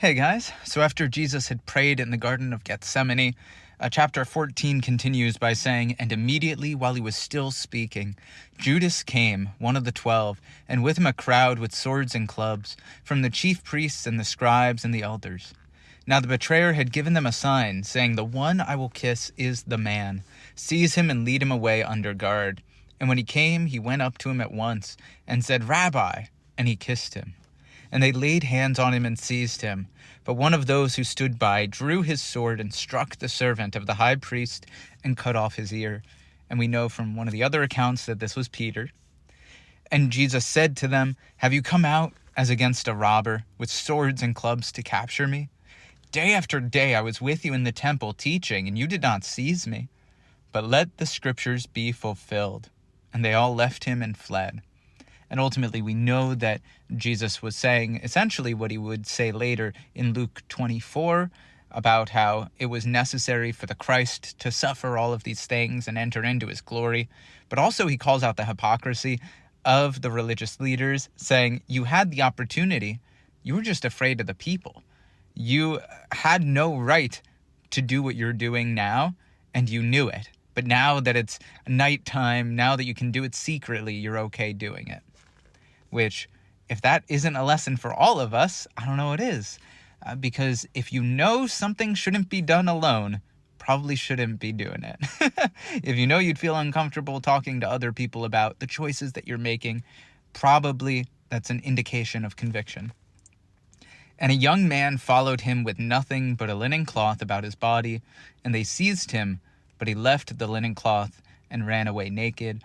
Hey guys, so after Jesus had prayed in the Garden of Gethsemane, chapter 14 continues by saying, "And immediately while he was still speaking, Judas came, one of the 12, and with him a crowd with swords and clubs, from the chief priests and the scribes and the elders. Now the betrayer had given them a sign, saying, 'The one I will kiss is the man. Seize him and lead him away under guard.' And when he came, he went up to him at once, and said, 'Rabbi,' and he kissed him. And they laid hands on him and seized him. But one of those who stood by drew his sword and struck the servant of the high priest and cut off his ear. And we know from one of the other accounts that this was Peter. And Jesus said to them, 'Have you come out as against a robber with swords and clubs to capture me? Day after day I was with you in the temple teaching, and you did not seize me. But let the scriptures be fulfilled.' And they all left him and fled." And ultimately, we know that Jesus was saying essentially what he would say later in Luke 24 about how it was necessary for the Christ to suffer all of these things and enter into his glory. But also he calls out the hypocrisy of the religious leaders, saying, you had the opportunity, you were just afraid of the people. You had no right to do what you're doing now, and you knew it. But now that it's nighttime, now that you can do it secretly, you're okay doing it. Which, if that isn't a lesson for all of us, I don't know what is. Because if you know something shouldn't be done alone, probably shouldn't be doing it. If you know you'd feel uncomfortable talking to other people about the choices that you're making, probably that's an indication of conviction. "And a young man followed him with nothing but a linen cloth about his body, and they seized him, but he left the linen cloth and ran away naked."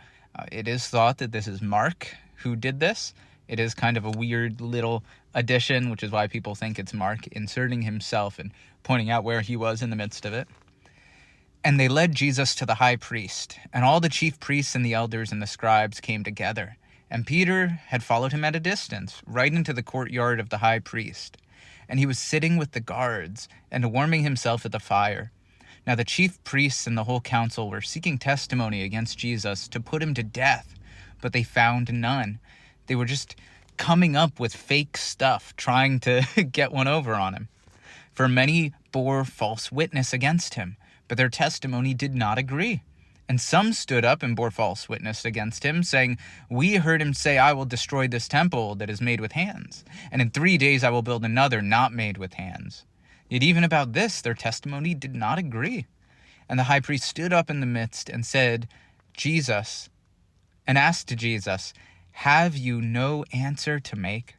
It is thought that this is Mark who did this. It is kind of a weird little addition, which is why people think it's Mark inserting himself and pointing out where he was in the midst of it. "And they led Jesus to the high priest, and all the chief priests and the elders and the scribes came together. And Peter had followed him at a distance, right into the courtyard of the high priest. And he was sitting with the guards and warming himself at the fire. Now the chief priests and the whole council were seeking testimony against Jesus to put him to death, but they found none. They were just coming up with fake stuff, trying to get one over on him. For many bore false witness against him, but their testimony did not agree. And some stood up and bore false witness against him, saying, 'We heard him say, I will destroy this temple that is made with hands, and in 3 days I will build another not made with hands.' Yet even about this their testimony did not agree. And the high priest stood up in the midst and asked Jesus, 'Have you no answer to make?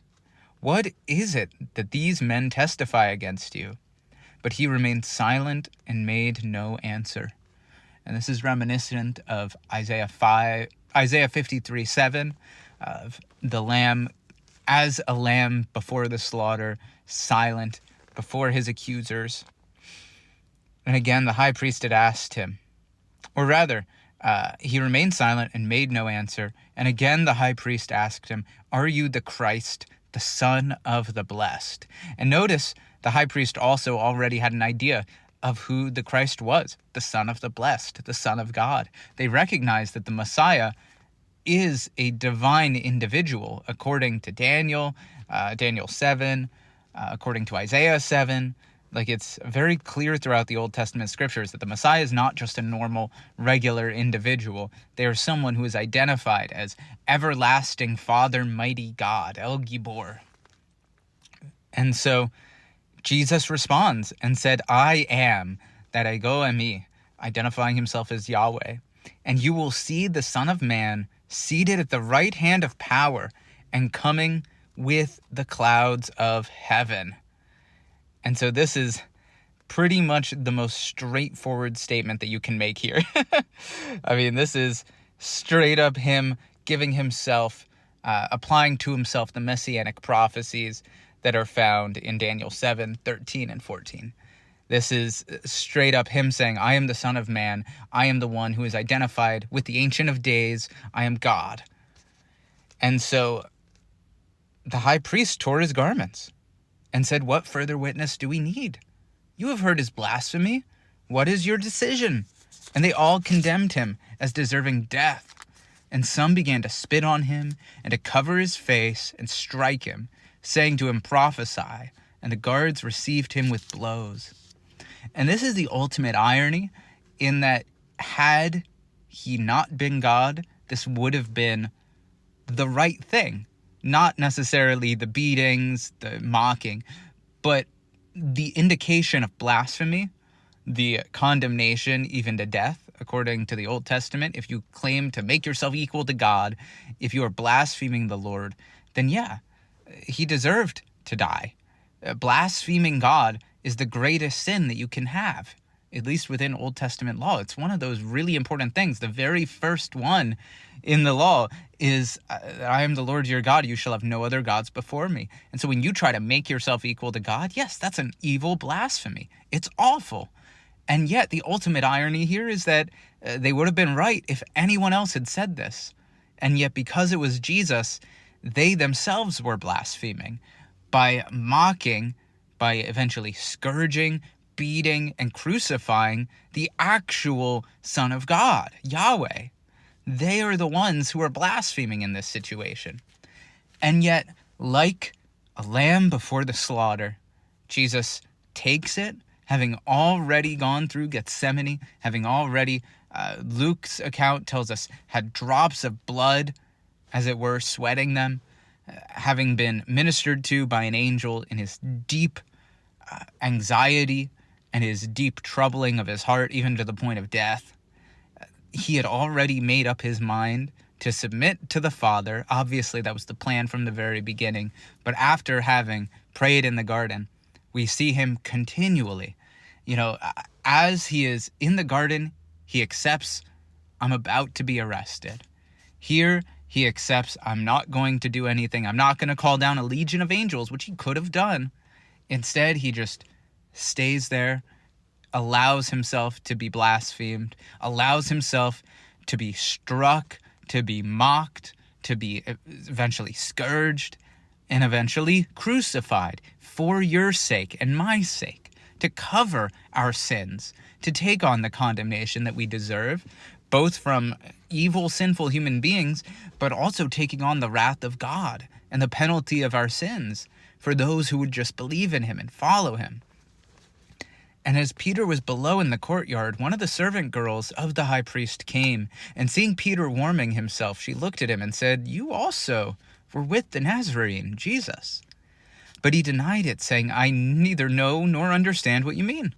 What is it that these men testify against you?' But he remained silent and made no answer." And this is reminiscent of Isaiah 53:7, of the lamb as a lamb before the slaughter, silent before his accusers. And again, the high priest had asked him, or rather, he remained silent and made no answer. And again, the high priest asked him, "Are you the Christ, the Son of the Blessed?" And notice, the high priest also already had an idea of who the Christ was, the Son of the Blessed, the Son of God. They recognized that the Messiah is a divine individual, according to Daniel 7, according to Isaiah 7. Like, it's very clear throughout the Old Testament scriptures that the Messiah is not just a normal, regular individual. They are someone who is identified as everlasting Father, mighty God, El Gibor. And so Jesus responds and said, "I am that ego eimi," identifying himself as Yahweh. "And you will see the Son of Man seated at the right hand of power and coming with the clouds of heaven." And so this is pretty much the most straightforward statement that you can make here. I mean, this is straight up him giving himself, applying to himself the messianic prophecies that are found in Daniel 7, 13, and 14. This is straight up him saying, "I am the Son of Man. I am the one who is identified with the Ancient of Days. I am God." And so the high priest tore his garments and said, "What further witness do we need? You have heard his blasphemy. What is your decision?" And they all condemned him as deserving death. And some began to spit on him and to cover his face and strike him, saying to him, "Prophesy." and the guards received him with blows. And this is the ultimate irony, in that had he not been God, this would have been the right thing. Not necessarily the beatings, the mocking, but the indication of blasphemy, the condemnation even to death, according to the Old Testament. If you claim to make yourself equal to God, if you are blaspheming the Lord, then yeah, he deserved to die. Blaspheming God is the greatest sin that you can have, at least within Old Testament law. It's one of those really important things. The very first one in the law is, I am the Lord your God, you shall have no other gods before me. And so when you try to make yourself equal to God, yes, that's an evil blasphemy. It's awful. And yet the ultimate irony here is that they would have been right if anyone else had said this. And yet because it was Jesus, they themselves were blaspheming by mocking, by eventually scourging, beating, and crucifying the actual Son of God, Yahweh. They are the ones who are blaspheming in this situation. And yet, like a lamb before the slaughter, Jesus takes it, having already gone through Gethsemane, having already, Luke's account tells us, had drops of blood, as it were, sweating them, having been ministered to by an angel in his deep anxiety and his deep troubling of his heart, even to the point of death. He had already made up his mind to submit to the Father. Obviously, that was the plan from the very beginning. But after having prayed in the garden, we see him continually. As he is in the garden, he accepts, I'm about to be arrested. Here, he accepts, I'm not going to do anything. I'm not going to call down a legion of angels, which he could have done. Instead, he just stays there, allows himself to be blasphemed, allows himself to be struck, to be mocked, to be eventually scourged, and eventually crucified for your sake and my sake, to cover our sins, to take on the condemnation that we deserve, both from evil, sinful human beings, but also taking on the wrath of God and the penalty of our sins for those who would just believe in him and follow him. And as Peter was below in the courtyard, one of the servant girls of the high priest came, and seeing Peter warming himself, she looked at him and said, "You also were with the Nazarene, Jesus." But he denied it, saying, "I neither know nor understand what you mean."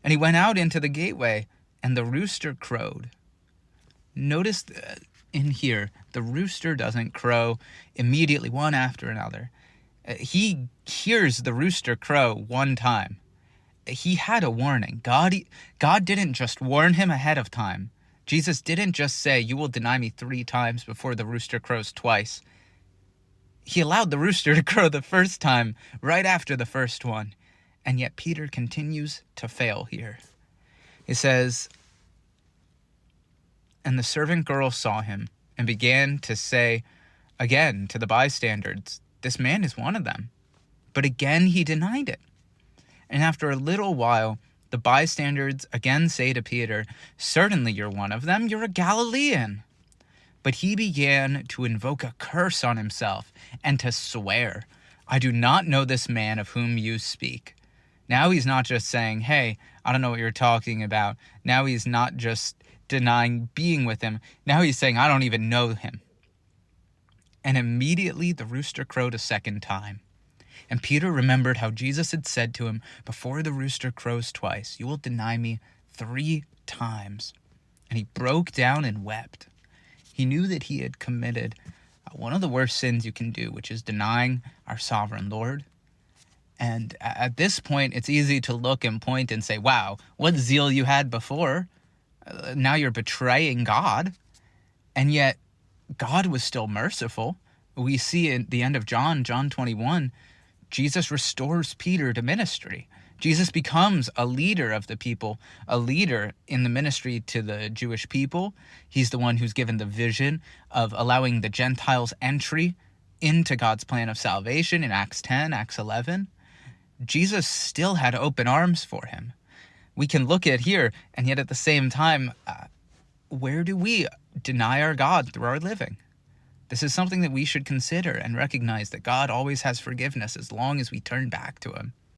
And he went out into the gateway, and the rooster crowed. Notice in here, the rooster doesn't crow immediately, one after another. He hears the rooster crow one time. He had a warning. God didn't just warn him ahead of time. Jesus didn't just say, "You will deny me 3 times before the rooster crows twice." He allowed the rooster to crow the first time, right after the first one. And yet Peter continues to fail here. He says, "And the servant girl saw him and began to say again to the bystanders, 'This man is one of them.' But again he denied it. And after a little while, the bystanders again say to Peter, 'Certainly you're one of them. You're a Galilean.' But he began to invoke a curse on himself and to swear, 'I do not know this man of whom you speak.'" Now he's not just saying, "Hey, I don't know what you're talking about." Now he's not just denying being with him. Now he's saying, "I don't even know him." And immediately the rooster crowed a second time. And Peter remembered how Jesus had said to him, "Before the rooster crows twice, you will deny me 3 times." And he broke down and wept. He knew that he had committed one of the worst sins you can do, which is denying our sovereign Lord. And at this point, it's easy to look and point and say, "Wow, what zeal you had before. Now you're betraying God." And yet, God was still merciful. We see in the end of John 21, Jesus restores Peter to ministry. Jesus becomes a leader of the people, a leader in the ministry to the Jewish people. He's the one who's given the vision of allowing the Gentiles entry into God's plan of salvation in Acts 10, Acts 11. Jesus still had open arms for him. We can look at here, and yet at the same time, where do we deny our God through our living? This is something that we should consider and recognize that God always has forgiveness as long as we turn back to Him.